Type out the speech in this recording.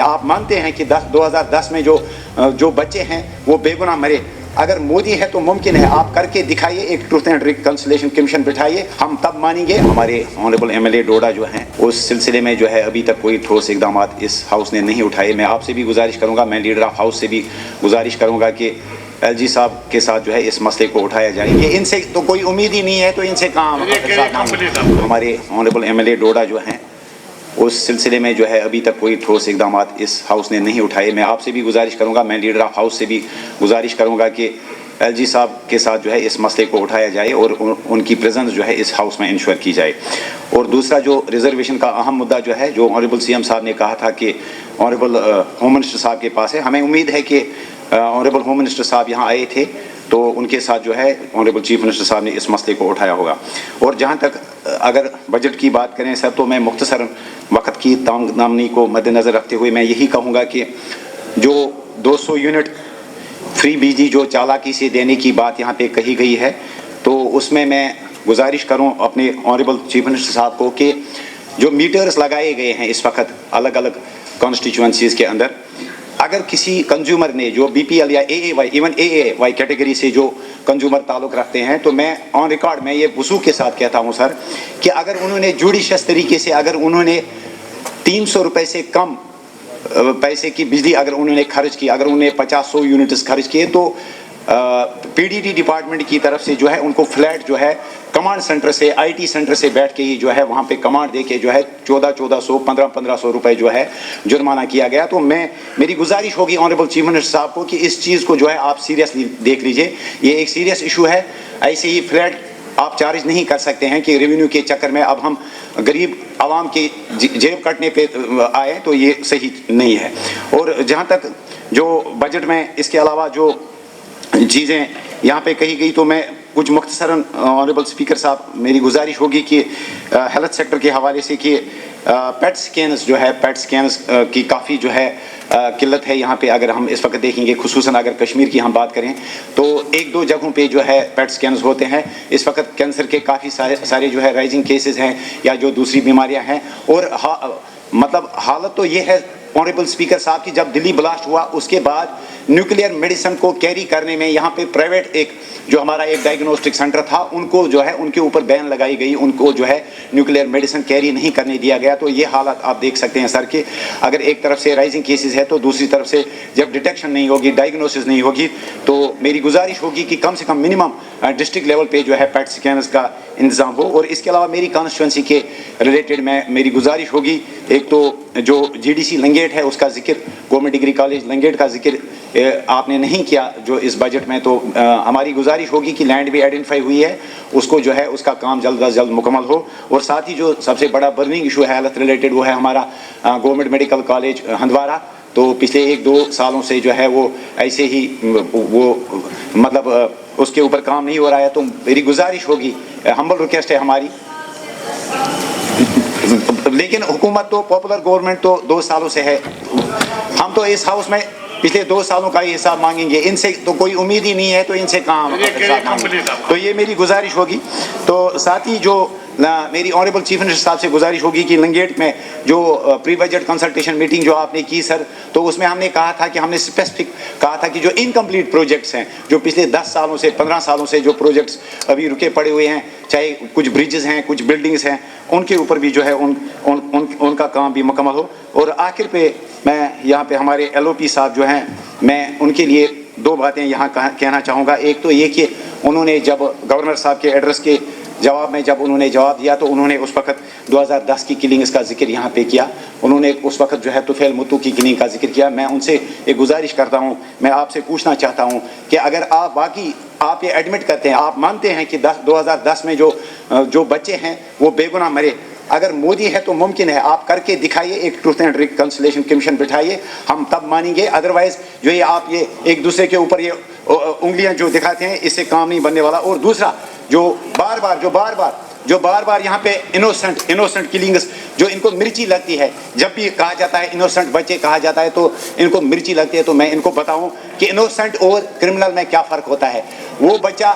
آپ مانتے ہیں کہ 2010 میں جو بچے ہیں وہ بے گناہ مرے. اگر مودی ہے تو ممکن ہے آپ کر کے دکھائیے, ایک ٹروتھ اینڈ ریکنسیلیشن کمیشن بٹھائیے, ہم تب مانیں گے. ہمارے honourable M L A Doda جو ہیں اس سلسلے میں جو ہے ابھی تک کوئی ٹھوس اقدامات اس ہاؤس نے نہیں اٹھائے. میں آپ سے بھی گزارش کروں گا, میں لیڈر آف ہاؤس سے بھی گزارش کروں گا کہ ایل جی صاحب کے ساتھ جو ہے اس مسئلے کو اٹھایا جائے. یہ ان سے تو کوئی امید ہی نہیں ہے تو ان سے کہاں. ہمارے honourable M L A Doda جو ہیں اس سلسلے میں جو ہے ابھی تک کوئی ٹھوس اقدامات اس ہاؤس نے نہیں اٹھائے. میں آپ سے بھی گزارش کروں گا, میں لیڈر آف ہاؤس سے بھی گزارش کروں گا کہ ایل جی صاحب کے ساتھ جو ہے اس مسئلے کو اٹھایا جائے اور ان کی پریزنس جو ہے اس ہاؤس میں انشور کی جائے. اور دوسرا جو ریزرویشن کا اہم مدعا جو ہے, جو آنریبل سی ایم صاحب نے کہا تھا کہ آنریبل ہوم منسٹر صاحب کے پاس ہے, ہمیں امید ہے کہ آنریبل ہوم منسٹر صاحب یہاں آئے تھے تو ان کے ساتھ جو ہے آنریبل چیف منسٹر صاحب نے اس مسئلے کو اٹھایا ہوگا. اور جہاں تک اگر بجٹ کی بات کریں سر, تو میں مختصر وقت کی تنگ نامنی کو مد نظر رکھتے ہوئے میں یہی کہوں گا کہ جو 200 یونٹ فری بجلی جو چالاکی سے دینے کی بات یہاں پہ کہی گئی ہے, تو اس میں گزارش کروں اپنے آنریبل چیف منسٹر صاحب کو کہ جو میٹرز لگائے گئے ہیں اس وقت الگ الگ کانسٹیچوئنسیز کے اندر, اگر کسی کنزیومر نے جو بی پی ایل یا A A Y, even A A Y category سے جو کنزیومر تعلق رکھتے ہیں, تو میں آن ریکارڈ میں یہ وضوح کے ساتھ کہتا ہوں سر کہ اگر انہوں نے جوڈیشس طریقے سے اگر انہوں نے 300 روپے سے کم پیسے کی بجلی اگر انہوں نے خرچ کی, اگر انہوں نے 50-100 یونٹس خرچ کیے, تو پی ڈی ٹی ڈپارٹمنٹ کی طرف سے جو ہے ان کو فلیٹ جو ہے کمانڈ سینٹر سے, آئی ٹی سینٹر سے بیٹھ کے ہی جو ہے وہاں پہ کمانڈ دے کے جو ہے 1400 1500 روپے جو ہے جرمانہ کیا گیا. تو میری گزارش ہوگی آنریبل چیف منسٹر صاحب کو کہ اس چیز کو جو ہے آپ سیریسلی دیکھ لیجئے, یہ ایک سیریس ایشو ہے. ایسے ہی فلیٹ آپ چارج نہیں کر سکتے ہیں کہ ریونیو کے چکر میں اب ہم غریب عوام کی جیب کٹنے پہ آئے, تو یہ صحیح نہیں ہے. اور جہاں تک جو بجٹ میں اس کے علاوہ جو چیزیں یہاں پہ کہی گئی, تو میں کچھ مختصراً آنریبل اسپیکر صاحب میری گزارش ہوگی کہ ہیلتھ سیکٹر کے حوالے سے کہ پیٹ سکینز جو ہے, پیٹ سکینز کی کافی جو ہے قلت ہے یہاں پہ. اگر ہم اس وقت دیکھیں گے, خصوصاً اگر کشمیر کی ہم بات کریں, تو 1-2 جگہوں پہ جو ہے پیٹ سکینز ہوتے ہیں. اس وقت کینسر کے کافی سارے جو ہے رائزنگ کیسز ہیں یا جو دوسری بیماریاں ہیں. اور مطلب حالت تو یہ ہے آنریبل اسپیکر صاحب کی, جب دلی بلاسٹ ہوا اس کے بعد نیوکلیئر میڈیسن کو کیری کرنے میں یہاں پہ پرائیویٹ ایک جو ہمارا ایک ڈائگنوسٹک سینٹر تھا, ان کو جو ہے ان کے اوپر بین لگائی گئی, ان کو جو ہے نیوکلیئر میڈیسن کیری نہیں کرنے دیا گیا. تو یہ حالات آپ دیکھ سکتے ہیں سر کہ اگر ایک طرف سے رائزنگ کیسز ہے تو دوسری طرف سے جب ڈیٹیکشن نہیں ہوگی, ڈائگنوسس نہیں ہوگی, تو میری گزارش ہوگی کہ کم سے کم منیمم ڈسٹرکٹ لیول پہ جو ہے پیٹ سکینرز کا انتظام ہو. اور اس کے علاوہ میری کانسٹیچوئنسی کے ریلیٹڈ میری گزارش ہوگی, ایک تو جو جی ڈی سی لنگیٹ ہے اس کا ذکر, گورنمنٹ ڈگری کالج لنگیٹ کا ذکر آپ نے نہیں کیا جو اس بجٹ میں, تو ہماری گزارش ہوگی کہ لینڈ بھی آئیڈینٹیفائی ہوئی ہے, اس کو جو ہے اس کا کام جلد از جلد مکمل ہو. اور ساتھ ہی جو سب سے بڑا برننگ ایشو ہے ہیلتھ ریلیٹڈ, وہ ہے ہمارا گورنمنٹ میڈیکل کالج ہندوارہ. تو پچھلے 1-2 سالوں سے جو ہے وہ ایسے ہی وہ مطلب اس کے اوپر کام نہیں ہو رہا ہے. تو میری گزارش ہوگی, ہمبل ریکویسٹ ہے ہماری, لیکن حکومت تو پاپولر گورنمنٹ تو 2 سالوں سے ہے, ہم تو اس ہاؤس میں پچھلے 2 سالوں کا ہی حساب مانگیں گے. ان سے تو کوئی امید ہی نہیں ہے تو ان سے کہاں حساب مانگیں گے. تو یہ میری گزارش ہوگی. تو ساتھ ہی جو میری آنریبل چیف منسٹر صاحب سے گزارش ہوگی کہ لنگیٹ میں جو پری بجٹ کنسلٹیشن میٹنگ جو آپ نے کی سر, تو اس میں ہم نے کہا تھا کہ ہم نے اسپیسیفک کہا تھا کہ جو انکمپلیٹ پروجیکٹس ہیں, جو پچھلے 10 سالوں سے 15 سالوں سے جو پروجیکٹس ابھی رکے پڑے ہوئے ہیں, چاہے کچھ بریجز ہیں, کچھ بلڈنگز ہیں, ان کے اوپر بھی جو ہے ان کا کام بھی مکمل ہو. اور آخر پہ میں یہاں پہ ہمارے ایل او پی صاحب جو ہیں, میں ان کے لیے 2 باتیں یہاں کہنا چاہوں گا. ایک تو یہ کہ انہوں نے جب گورنر صاحب کے ایڈریس کے جواب میں جب انہوں نے جواب دیا, تو انہوں نے اس وقت 2010 کی کلنگز کا ذکر یہاں پہ کیا. انہوں نے اس وقت جو ہے طفیل متو کی کلنگ کا ذکر کیا. میں ان سے ایک گزارش کرتا ہوں, میں آپ سے پوچھنا چاہتا ہوں کہ اگر آپ واقعی آپ یہ ایڈمٹ کرتے ہیں, آپ مانتے ہیں کہ 2010 میں جو بچے ہیں وہ بے گناہ مرے, اگر مودی ہے تو ممکن ہے آپ کر کے دکھائیے, ایک ٹروتھ اینڈ ریکنسیلیشن کمیشن بٹھائیے, ہم تب مانیں گے. ادروائز جو یہ آپ یہ ایک دوسرے کے اوپر یہ انگلیاں جو دکھاتے ہیں, اس سے کام نہیں بننے والا. اور دوسرا جو بار بار یہاں پہ انوسنٹ کلنگز, جو ان کو مرچی لگتی ہے, جب بھی کہا جاتا ہے انوسنٹ بچے کہا جاتا ہے تو ان کو مرچی لگتی ہے. تو میں ان کو بتاؤں کہ انوسنٹ اور کرمنل میں کیا فرق ہوتا ہے. وہ بچہ